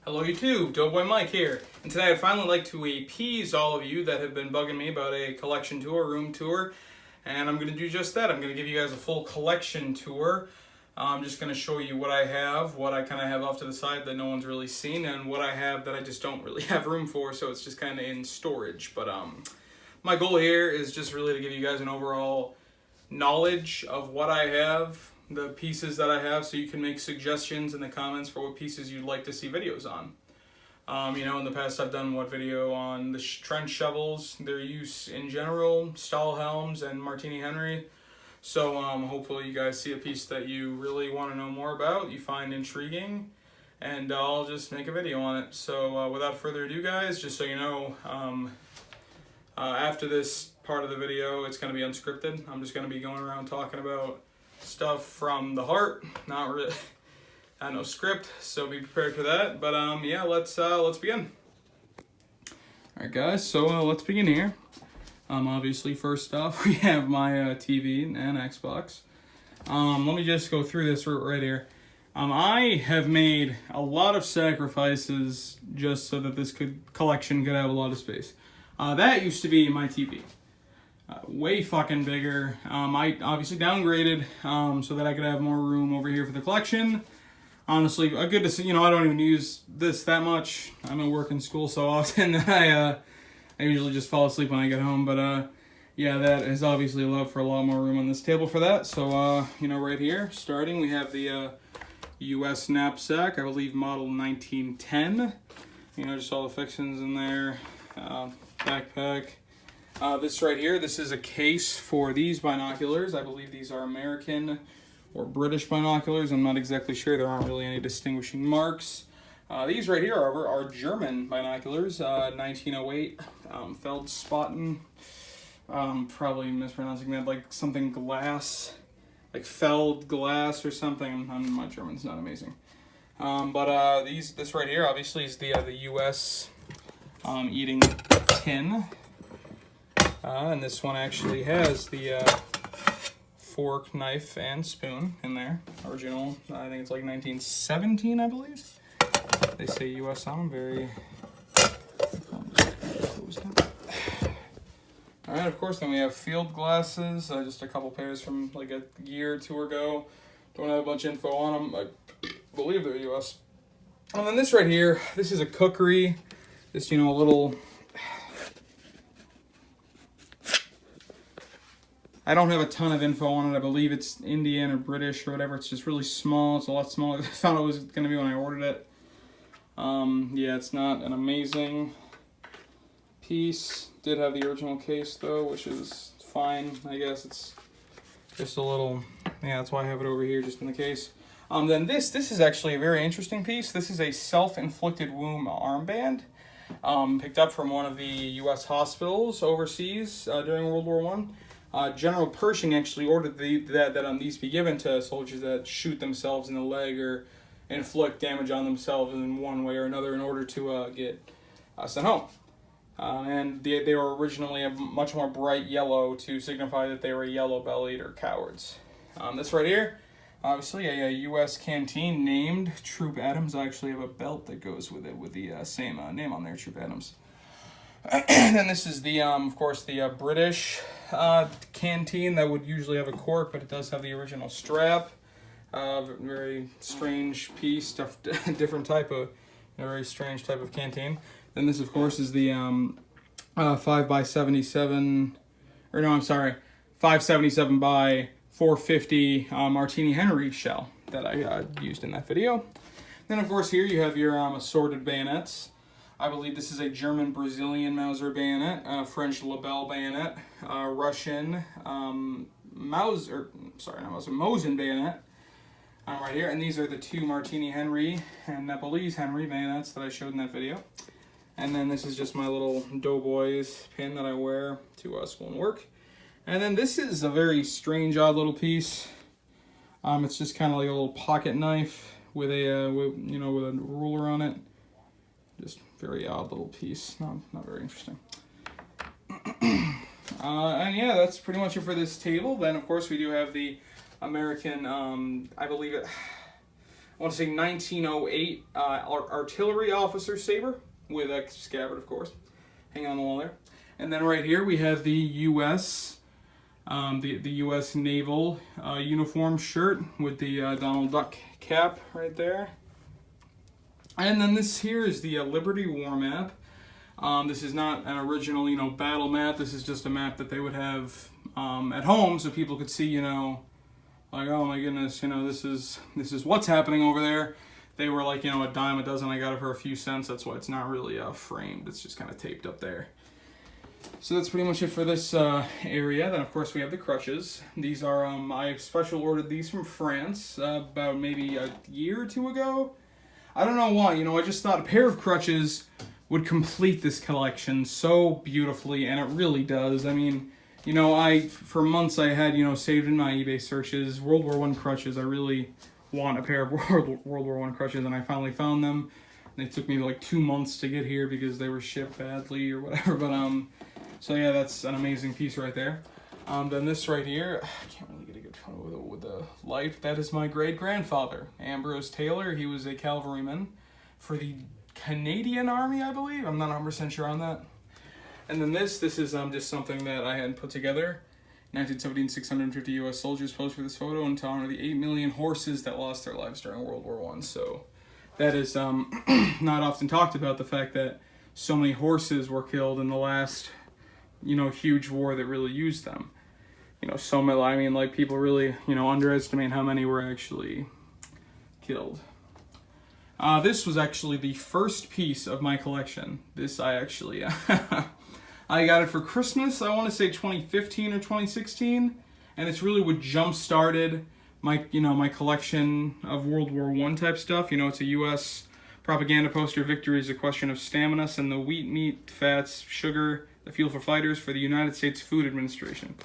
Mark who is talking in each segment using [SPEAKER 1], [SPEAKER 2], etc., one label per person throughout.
[SPEAKER 1] Hello YouTube, Doughboy Mike here, and today I'd finally like to appease all of you that have been bugging me about a collection tour, room tour, and I'm going to do just that. I'm going to give you guys a full collection tour. I'm just going to show you what I have, what I kind of have off to the side that no one's really seen, and what I have that I just don't really have room for, so it's just kind of in storage. But my goal here is just really to give you guys an overall knowledge of what I have, the pieces that I have, so you can make suggestions in the comments for what pieces you'd like to see videos on. In the past I've done what video on the trench shovels, their use in general, Stahlhelms, and Martini Henry. So hopefully you guys see a piece that you really want to know more about, you find intriguing, and I'll just make a video on it. So without further ado guys, just so you know, after this part of the video it's going to be unscripted. I'm just going to be going around talking about stuff from the heart, not really, no script, so be prepared for that. But yeah, let's begin. Alright guys, so let's begin here. Obviously first off we have my TV and Xbox. Let me just go through this right here. I have made a lot of sacrifices just so that this collection could have a lot of space. That used to be my TV. Way fucking bigger. I obviously downgraded so that I could have more room over here for the collection. Honestly, good to see. I don't even use this that much. I'm at work and school so often that I usually just fall asleep when I get home. But yeah, that is obviously allowed for a lot more room on this table for that. So right here, starting, we have the U.S. knapsack. I believe model 1910. Just all the fixings in there. Backpack. This right here, this is a case for these binoculars. I believe these are American or British binoculars. I'm not exactly sure. There aren't really any distinguishing marks. These right here, however, are German binoculars, 1908, Feldspaten. Probably mispronouncing that, like something glass, like Feld glass or something. My German's not amazing. But this right here, obviously, is the U.S. Eating tin. And this one actually has the fork, knife, and spoon in there. Original, I think it's like 1917, I believe. They say U.S. on them, very... Alright, of course, then we have field glasses. Just a couple pairs from like a year or two ago. Don't have a bunch of info on them. I believe they're U.S. And then this right here, this is a cookery. Just, a little... I don't have a ton of info on it. I believe it's Indian or British or whatever. It's just really small. It's a lot smaller than I thought it was going to be when I ordered it. Yeah, it's not an amazing piece. Did have the original case though, which is fine. I guess it's just a little, yeah, that's why I have it over here just in the case. Then this is actually a very interesting piece. This is a self-inflicted wound armband. Picked up from one of the U.S. hospitals overseas during World War I. General Pershing actually ordered that these be given to soldiers that shoot themselves in the leg or inflict damage on themselves in one way or another in order to get sent home. And they were originally a much more bright yellow to signify that they were yellow-bellied or cowards. This right here, obviously a U.S. canteen named Troop Adams. I actually have a belt that goes with it with the same name on there, Troop Adams. And this is the, of course, the British canteen that would usually have a cork, but it does have the original strap. Very strange piece, different type of, very strange type of canteen. Then this, of course, is the 5x77, or no, I'm sorry, 577 by 450 Martini Henry shell that I used in that video. Then, of course, here you have your assorted bayonets. I believe this is a German Brazilian Mauser bayonet, French Lebel bayonet, Russian Mosin bayonet right here. And these are the two Martini Henry and Nepalese Henry bayonets that I showed in that video. And then this is just my little Doughboys pin that I wear to school and work. And then this is a very strange, odd little piece. It's just kind of like a little pocket knife with a with a ruler on it. Just very odd little piece, not very interesting. And yeah, that's pretty much it for this table. Then of course we do have the American, I believe it, I want to say 1908 artillery officer saber with a scabbard, of course, hanging on the wall there. And then right here we have the U.S. The U.S. Naval uniform shirt with the Donald Duck cap right there. And then this here is the Liberty War map. This is not an original, battle map. This is just a map that they would have at home, so people could see, like, oh my goodness, this is what's happening over there. They were like, a dime a dozen. I got it for a few cents. That's why it's not really framed. It's just kind of taped up there. So that's pretty much it for this area. Then, of course, we have the crutches. These are, I special ordered these from France about maybe a year or two ago. I don't know why. I just thought a pair of crutches would complete this collection so beautifully, and it really does. I mean, for months I had, saved in my eBay searches, World War I crutches. I really want a pair of World War I crutches, and I finally found them. And it took me like 2 months to get here because they were shipped badly or whatever. But so yeah, that's an amazing piece right there. Then this right here, I can't really get a good photo with the light. That is my great-grandfather, Ambrose Taylor. He was a cavalryman for the Canadian Army, I believe. I'm not 100% sure on that. And then this is just something that I had put together. 1917, 650 U.S. soldiers posed for this photo in honor of the 8 million horses that lost their lives during World War I. So that is not often talked about, the fact that so many horses were killed in the last, huge war that really used them. So many, I mean, like, people really, underestimate how many were actually killed. This was actually the first piece of my collection. This I actually, I got it for Christmas, I want to say 2015 or 2016, and it's really what jump-started my, my collection of World War I type stuff. It's a U.S. propaganda poster. Victory is a question of stamina, and the wheat, meat, fats, sugar, the fuel for fighters for the United States Food Administration.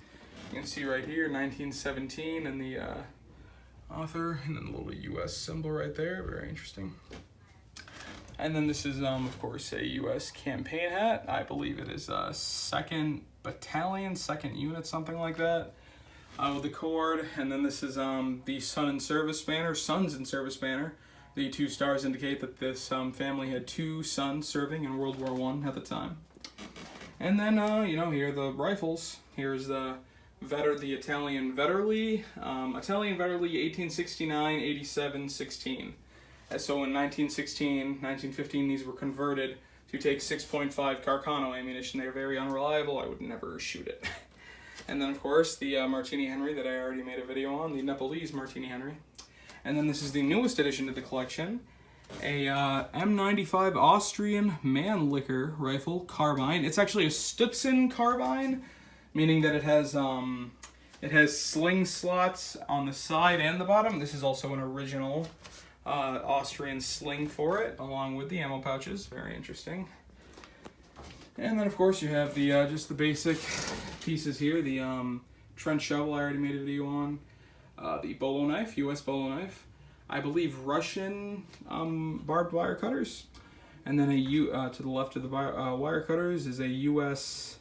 [SPEAKER 1] You can see right here, 1917, and the author, and then a little U.S. symbol right there. Very interesting. And then this is, of course, a U.S. campaign hat. I believe it is 2nd Battalion, 2nd Unit, something like that, with the cord. And then this is the Sons in Service banner. The 2 stars indicate that this family had 2 sons serving in World War I at the time. And then, here are the rifles. Here's the Italian Vetterli, 1869, 87, 16. So in 1916, 1915, these were converted to take 6.5 Carcano ammunition. They're very unreliable. I would never shoot it. And then, of course, the Martini Henry that I already made a video on, the Nepalese Martini Henry. And then this is the newest addition to the collection, a M95 Austrian Mannlicher rifle carbine. It's actually a Stutzen carbine, meaning that it has sling slots on the side and the bottom. This is also an original Austrian sling for it, along with the ammo pouches. Very interesting. And then, of course, you have the just the basic pieces here. The trench shovel I already made a video on. The bolo knife, U.S. bolo knife. I believe Russian barbed wire cutters. And then to the left of the wire cutters is a U.S.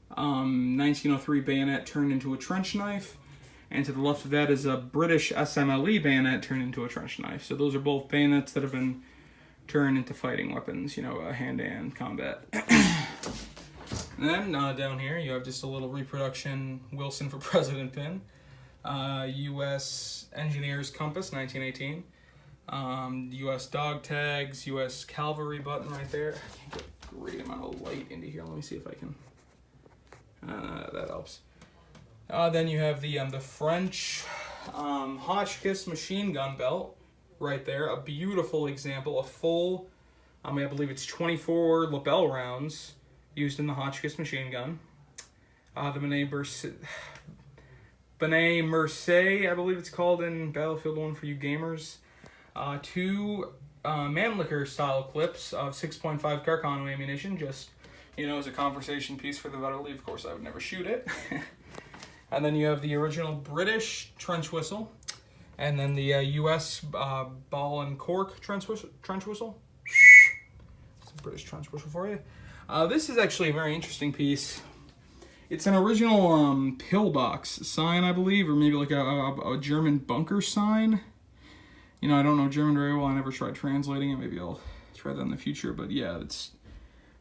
[SPEAKER 1] 1903 bayonet turned into a trench knife. And to the left of that is a British SMLE bayonet turned into a trench knife. So those are both bayonets that have been turned into fighting weapons, hand-to-hand combat. And then down here you have just a little reproduction Wilson for President pin. U.S. Engineers Compass, 1918. U.S. dog tags, U.S. cavalry button right there. I can't get a great amount of light into here. Let me see if I can. That helps. Then you have the French Hotchkiss machine gun belt right there. A beautiful example, a full, I believe it's 24 lapel rounds used in the Hotchkiss machine gun. The Benet Mercier, I believe it's called in Battlefield 1 for you gamers. 2 Mannlicher style clips of 6.5 Carcano ammunition, just, as a conversation piece for the Vetterli. Of course, I would never shoot it. And then you have the original British trench whistle, and then the U.S. ball and cork trench whistle. It's a British trench whistle for you. This is actually a very interesting piece. It's an original pillbox sign, I believe, or maybe like a German bunker sign. You know, I don't know German very well. I never tried translating it. Maybe I'll try that in the future. But yeah, it's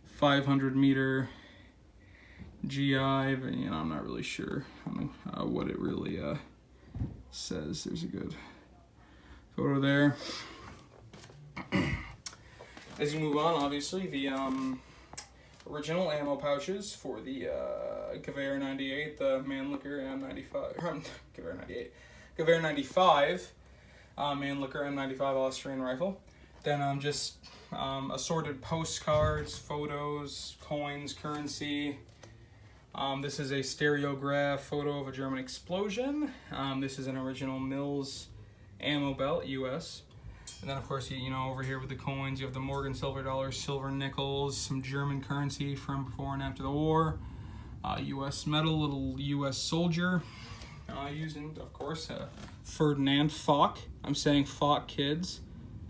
[SPEAKER 1] 500 meter GI. But, you know, I'm not really sure what it really says. There's a good photo there. As you move on, obviously, the original ammo pouches for the Gewehr 98, the Mannlicher M95, Gewehr 98, Gewehr 95, Mannlicher M95 Austrian rifle. Then just assorted postcards, photos, coins, currency. This is a stereograph photo of a German explosion. This is an original Mills ammo belt, US. And then, of course, you know, over here with the coins, you have the Morgan silver dollars, silver nickels, some German currency from before and after the war, U.S. medal, little U.S. soldier, using, of course, Ferdinand Foch. I'm saying Foch, kids.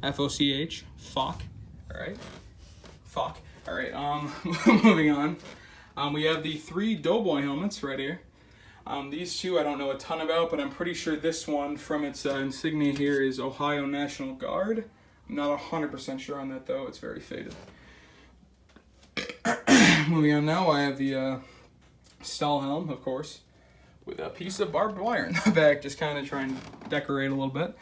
[SPEAKER 1] F-O-C-H. Foch. All right. Foch. All right. Moving on. We have the 3 Doughboy helmets right here. These two I don't know a ton about, but I'm pretty sure this one from its insignia here is Ohio National Guard. I'm not 100% sure on that though, it's very faded. Moving on now, I have the Stahlhelm, of course, with a piece of barbed wire in the back, just kind of trying to decorate a little bit.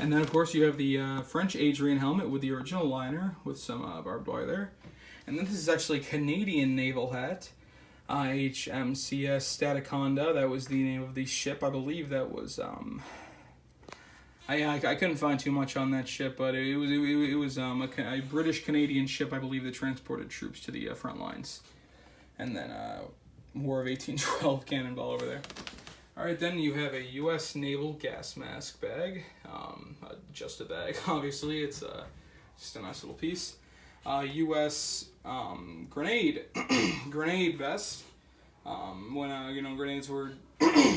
[SPEAKER 1] And then of course you have the French Adrian helmet with the original liner with some barbed wire there. And then this is actually a Canadian naval hat. HMCS Staticonda, that was the name of the ship. I believe that was I couldn't find too much on that ship, but it was a British Canadian ship, I believe, that transported troops to the front lines. And then War of 1812 cannonball over there. All right, then you have a U.S. naval gas mask bag, just a bag. Obviously, it's just a nice little piece. U.S. Grenade grenade vest. When you know, grenades were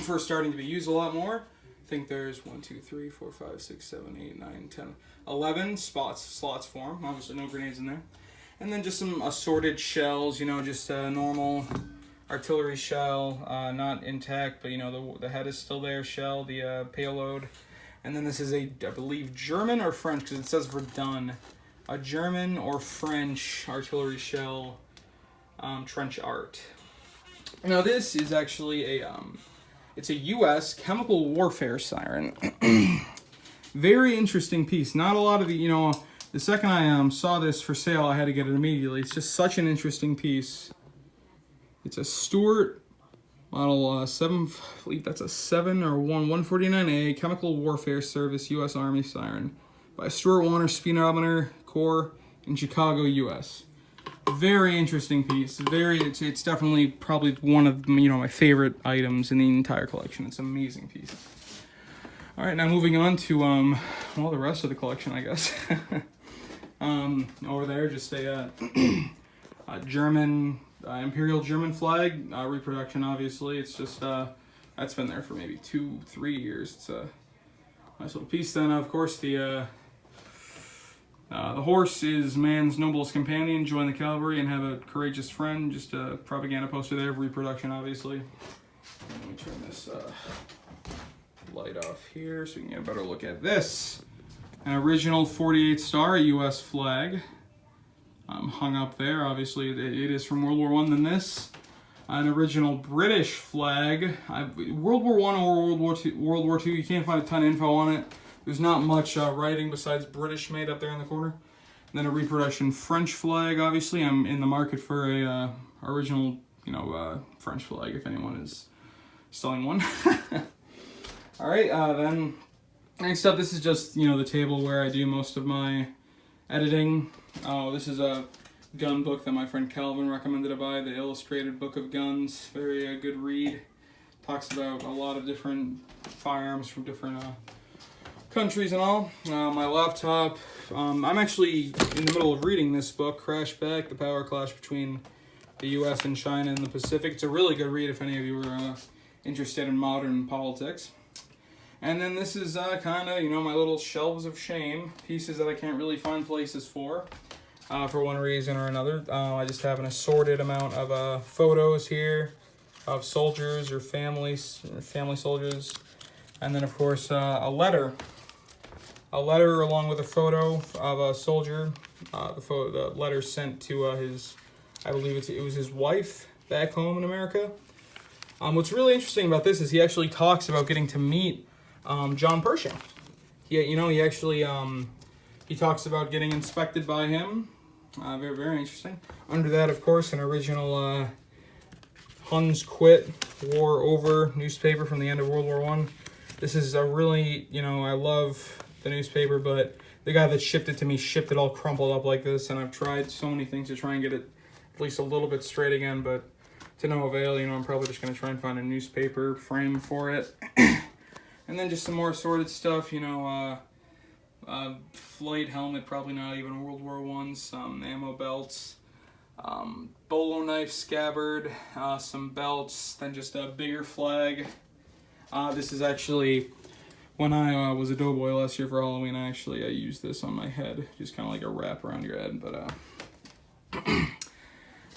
[SPEAKER 1] first starting to be used a lot more. I think there's 1, 2, 3, 4, 5, 6, 7, 8, 9, 10, 11 slots for them. Obviously, no grenades in there. And then just some assorted shells. You know, just a normal artillery shell, not intact, but you know the head is still there. Shell, the payload. And then this is I believe German or French, because it says Verdun. A German or French artillery shell, trench art. Now this is actually it's a U.S. chemical warfare siren. Very interesting piece. Not a lot of the, you know, the second I saw this for sale, I had to get it immediately. It's just such an interesting piece. It's a Stuart model 7, I believe that's a 7 or 149A chemical warfare service U.S. Army siren by Stuart Warner Speedometer Corps in Chicago, U.S. Very interesting piece. It's definitely probably one of, you know, my favorite items in the entire collection. It's an amazing piece. All right, now moving on to well, the rest of the collection, I guess. Over there, just a German Imperial German flag reproduction. Obviously, it's just that's been there for maybe 2-3 years. It's a nice little piece. Then, of course, the horse is man's noblest companion. Join the cavalry and have a courageous friend. Just a propaganda poster there, reproduction, obviously. Let me turn this light off here so we can get a better look at this. An original 48 star U.S. flag hung up there. Obviously, it is from World War I. Then this, an original British flag. World War I or World War II. You can't find a ton of info on it. There's not much writing besides British made up there in the corner. And then a reproduction French flag, obviously. I'm in the market for a original, you know, French flag if anyone is selling one. All right, then next up, this is just, you know, the table where I do most of my editing. Oh, this is a gun book that my friend Calvin recommended I buy, the Illustrated Book of Guns. Very good read. Talks about a lot of different firearms from different countries and all. My laptop, I'm actually in the middle of reading this book, Crash Back, The Power Clash Between the U.S. and China in the Pacific. It's a really good read if any of you are interested in modern politics. And then this is kind of, you know, my little shelves of shame, pieces that I can't really find places for one reason or another. I just have an assorted amount of photos here of soldiers or family soldiers. And then, of course, a letter a letter along with a photo of a soldier. The letter sent to his, I believe it was his wife back home in America. What's really interesting about this is he actually talks about getting to meet John Pershing. He talks about getting inspected by him. Very, very interesting. Under that, of course, an original Huns Quit, War Over newspaper from the end of World War I. This is a really, I love the newspaper, but the guy that shipped it to me shipped it all crumpled up like this, and I've tried so many things to try and get it at least a little bit straight again, but to no avail. I'm probably just going to try and find a newspaper frame for it. And then just some more assorted stuff, flight helmet, probably not even World War I, some ammo belts, bolo knife scabbard, some belts, then just a bigger flag. This is actually, when I was a doughboy last year for Halloween, I used this on my head, just kind of like a wrap around your head, but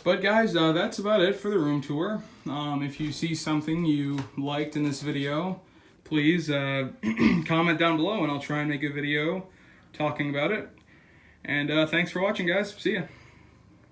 [SPEAKER 1] But guys, that's about it for the room tour. If you see something you liked in this video, please comment down below and I'll try and make a video talking about it. And thanks for watching, guys. See ya.